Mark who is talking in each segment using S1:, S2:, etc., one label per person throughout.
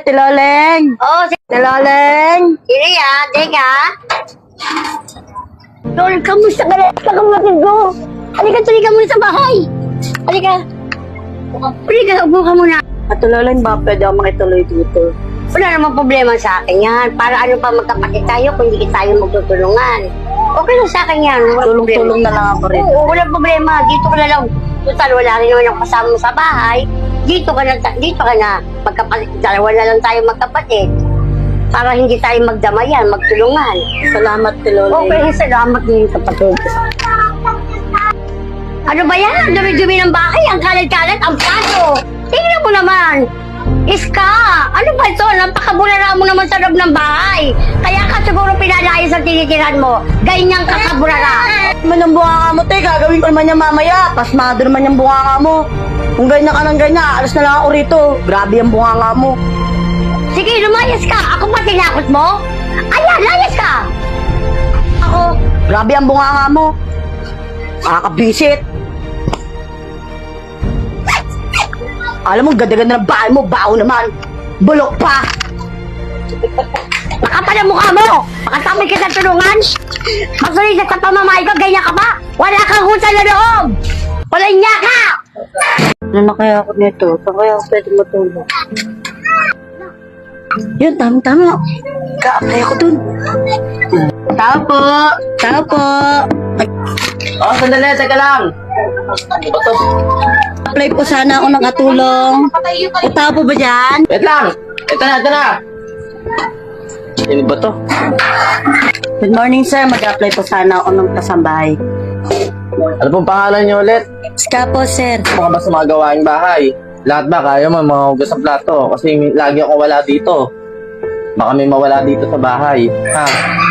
S1: Tiloleng.
S2: Oh,
S1: Tiloleng.
S2: sige teka. Lol, kamusta ka na sa kapatid ko? Halika muna sa bahay. Halika, upo ka muna.
S1: Tiloleng, ba pwede ako makituloy dito?
S2: Wala namang problema sa akin yan. Para ano pa magkapatid tayo kung hindi tayo magtutulungan. Okay lang sa akin yan.
S1: Tulong-tulong na lang ako rin.
S2: Oo, walang problema. Dito ka na lang. Total, wala rin naman ang kasama mo sa bahay. Dito ka na. Magkapatid. Dalawa na lang tayo magkapatid. Para hindi tayo magdamayan, magtulungan.
S1: Salamat, Tiloleng.
S2: Okay, salamat din kapatid. Ano ba yan? Ang dumi-dumi ng bahay. Ang kalat-kalat. Ang plato. Tingnan mo naman. Iska! Ano ba ito? Napakabulala mo naman sa loob ng bahay. Kaya ka siguro pinalayas ang tinitiran mo. Ganyang kakabulala.
S1: Naman ang bunganga mo, te. Gagawin ko naman yan mamaya. Pasmado naman yung bunganga mo. Kung ganyan ka ng ganyan, alas na lang ako rito. Grabe ang bunganga mo.
S2: Sige, lumayas ka. Ako ba tinakot mo? Ayan, layas ka. Ako.
S1: Grabe ang bunganga mo. Nakakabisit. Alam mo, ganda-ganda ng bahay mo. Bao naman. Bulok pa.
S2: Makapal ang mukha mo. Makasama kita tulungan. Pagsulit sa pamamahay ko, ganyan ka ba? Wala kang husay na loob. Wala niya ka.
S1: Ano na kaya ako nito? Saan kaya ako pwede matulog? Yun, tama-tama. Ka-apply ako dun. Tao po. Sandali, teka lang. Apply po sana ako ng katulong. Tao po ba dyan?
S3: Wait lang! Ito na! Ano ba to?
S1: Good morning, sir. Mag-apply po sana ako ng kasambahay.
S3: Ano pong pangalan niyo ulit?
S1: Ska po, sir.
S3: Ano ka ba sa mga gawaing bahay? Lahat ba kaya mo mga hugas ng plato? Kasi lagi ako wala dito. Baka may mawala dito sa bahay. Ha?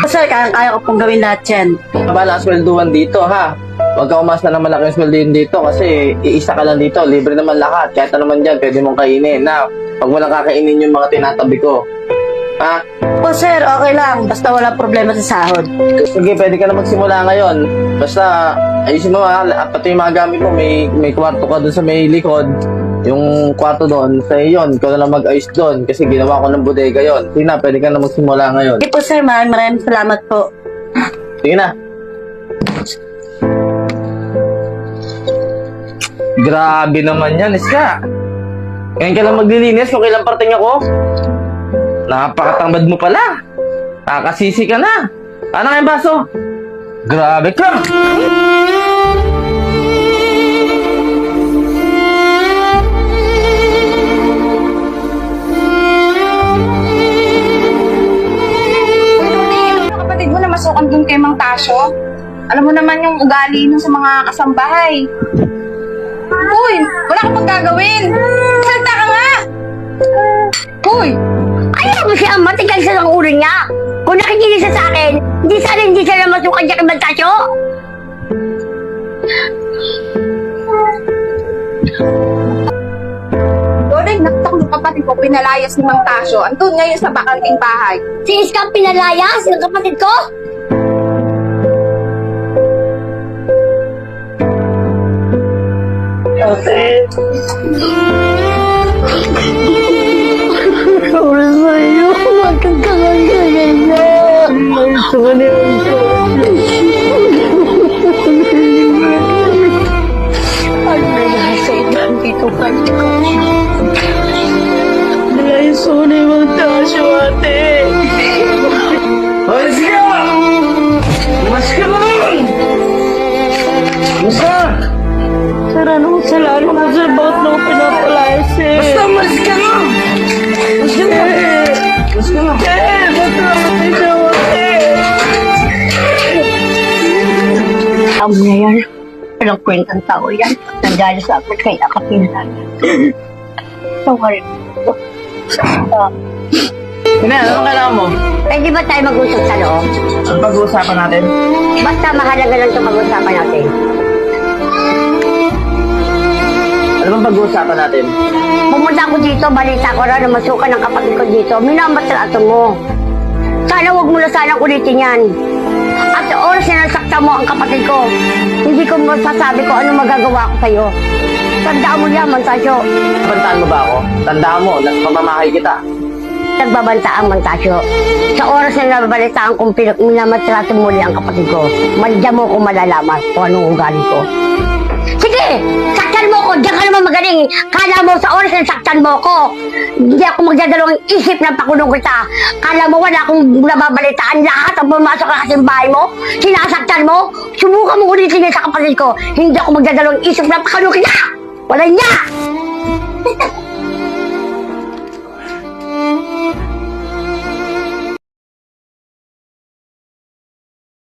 S1: Sir, kaya ko pong gawin lahat yan.
S3: Kabala ang swelduhan dito, ha? Huwag ka umasa ng malaking sweldo dito kasi iisa ka lang dito. Libre naman lahat. Kahit ano man dyan, pwede mong kainin. Na, pag mo lang kakainin yung mga tinatabi ko. Ha?
S1: Po, sir, okay lang. Basta wala problema sa sahod.
S3: Sige, pwede ka na magsimula ngayon. Basta, ayusin mo ha. Pati yung mga gamit mo, may kwarto ka dun sa may likod. Yung kwarto doon, sa iyon, ikaw na lang mag-ayos doon kasi ginawa ko ng bodega yon. Sige na, pwede ka na magsimula ngayon.
S1: Sige po, sir. Maraming salamat po.
S3: Sige na. Grabe naman yan, Iska. Ngayon ka lang maglilinis kung kailan parting ako. Napakatambad mo pala. Nakakasisi ka na. Ano nga yung baso? Grabe ka.
S4: Kapatid mo na masukan dun kay Mang Tasyo. Alam mo naman yung ugali nun sa mga kasambahay. Uy, wala kang magagawin. Salta ka nga. Uy,
S2: Ayaw mo siya, matigal sa ng ulo niya. Kung nakikinig siya sa akin, hindi siya na masukan siya kay Bantasyo.
S4: doon ay nakita ng kapatid ko, pinalayas ni Mang Tasyo. Andun ngayon sa bakanting bahay.
S2: Si Iska pinalayas ng kapatid ko.
S1: Sorry sa'yo. Magkakaganyan na. Gusto ko na yun. Ano na yan sa itan dito kanya? Dahil sorry, Magtasyo, ate.
S3: Hoy, Iska! Mas ka na lang! Musa!
S1: Sir, anong salalo mo, sir? Bakit na ako pinapalayas, eh?
S3: Basta mas ka na! Mas ka na! Mas ka na!
S1: Eh, ba't naman siya, ate?
S2: Tao niya yan. Walang kwentang tao yan. Nandala sa akin kaya ka pinalayas. Sorry.
S3: Ina, ano kailangan mo?
S2: Pwede ba tayo mag-usap sa loob?
S3: Ang pag-uusapan natin?
S2: Basta mahalaga lang ito pag-usapan natin.
S3: Ano bang pag-uusapan natin?
S2: Pumunta ako dito, balita ko na masukan ng kapatid ko dito. Minamatalato mo. Sana huwag mo na sanang ulitin yan. At sa oras na nasakta mo ang kapatid ko, hindi ko masasabi ko ano magagawa ko sa'yo. Tandaan mo yan, Mantasyo.
S3: Bantaan mo ba ako? Tandaan mo, nasa pamamahay kita.
S2: Nagbabantaan, Mantasyo. Sa oras na nababalitaan kong minamatrato muli ang kapatid ko, mandyan mo ko malalaman kung anong ugali ko. Sige! Saktan mo ko! Diyan ka naman magaling! Kala mo sa oras na saktan mo ko, hindi ako magdadalawang isip na pakulong kita. Kala mo wala akong nababalitaan lahat ang pumasok ka kasing bahay mo? Sinasaktan mo? Subukan mo ulitin yan sa kapatid ko. Hindi ako magdadalawang isip na pakulong kita! Wala niya!